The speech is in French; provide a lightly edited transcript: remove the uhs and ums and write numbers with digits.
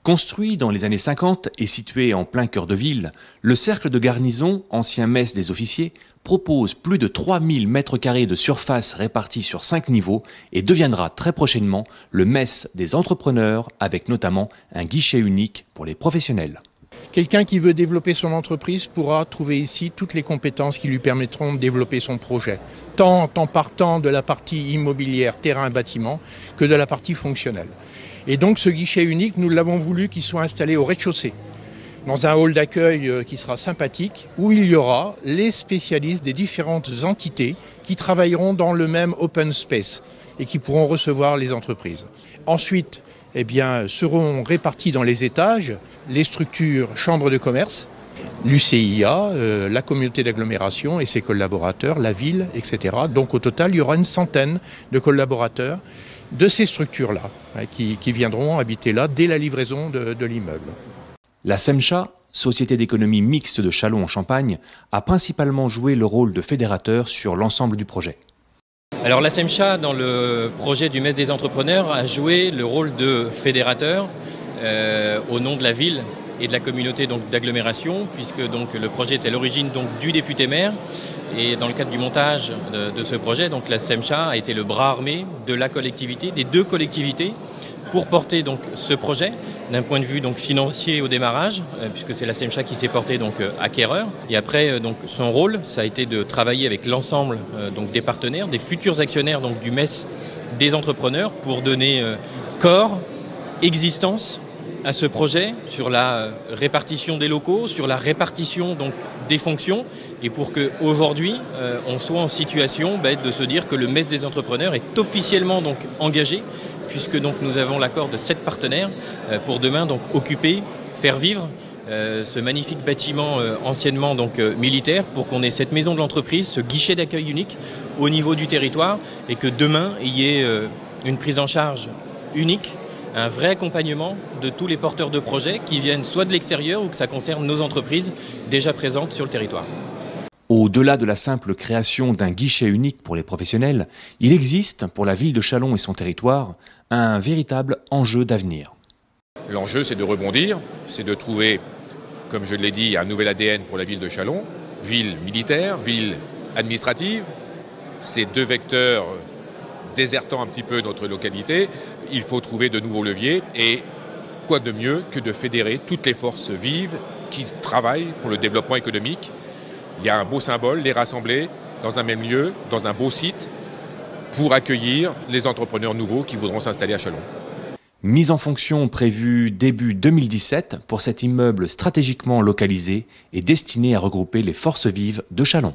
Construit dans les années 50 et situé en plein cœur de ville, le cercle de garnison, ancien mess des officiers, propose plus de 3000 m² de surface répartie sur 5 niveaux et deviendra très prochainement le mess des entrepreneurs avec notamment un guichet unique pour les professionnels. Quelqu'un qui veut développer son entreprise pourra trouver ici toutes les compétences qui lui permettront de développer son projet, tant en partant de la partie immobilière, terrain, bâtiment, que de la partie fonctionnelle. Et donc ce guichet unique, nous l'avons voulu qu'il soit installé au rez-de-chaussée, dans un hall d'accueil qui sera sympathique, où il y aura les spécialistes des différentes entités qui travailleront dans le même open space et qui pourront recevoir les entreprises. Ensuite, seront répartis dans les étages les structures chambres de commerce, l'UCIA, la communauté d'agglomération et ses collaborateurs, la ville, etc. Donc au total, il y aura une centaine de collaborateurs de ces structures-là qui viendront habiter là dès la livraison de l'immeuble. La SEMCHA, Société d'économie mixte de Châlons en Champagne, a principalement joué le rôle de fédérateur sur l'ensemble du projet. Alors la SEMCHA, dans le projet du mess des entrepreneurs, a joué le rôle de fédérateur au nom de la ville et de la communauté d'agglomération, puisque le projet est à l'origine du député maire. Et dans le cadre du montage de ce projet, la SEMCHA a été le bras armé de la collectivité, des deux collectivités, pour porter ce projet d'un point de vue financier au démarrage, puisque c'est la SEMCHA qui s'est portée acquéreur. Et après, son rôle, ça a été de travailler avec l'ensemble des partenaires, des futurs actionnaires du mess des entrepreneurs, pour donner corps, existence à ce projet sur la répartition des locaux, sur la répartition des fonctions, et pour qu'aujourd'hui on soit en situation de se dire que le mess des entrepreneurs est officiellement engagé, puisque nous avons l'accord de 7 partenaires pour demain occuper, faire vivre ce magnifique bâtiment anciennement militaire, pour qu'on ait cette maison de l'entreprise, ce guichet d'accueil unique au niveau du territoire, et que demain il y ait une prise en charge unique, un vrai accompagnement de tous les porteurs de projets qui viennent soit de l'extérieur ou que ça concerne nos entreprises déjà présentes sur le territoire. Au-delà de la simple création d'un guichet unique pour les professionnels, il existe pour la ville de Châlons et son territoire un véritable enjeu d'avenir. L'enjeu, c'est de rebondir, c'est de trouver, comme je l'ai dit, un nouvel ADN pour la ville de Châlons, ville militaire, ville administrative. Ces deux vecteurs désertant un petit peu notre localité, il faut trouver de nouveaux leviers, et quoi de mieux que de fédérer toutes les forces vives qui travaillent pour le développement économique. Il y a un beau symbole, les rassembler dans un même lieu, dans un beau site, pour accueillir les entrepreneurs nouveaux qui voudront s'installer à Châlons. Mise en fonction prévue début 2017 pour cet immeuble stratégiquement localisé et destiné à regrouper les forces vives de Châlons.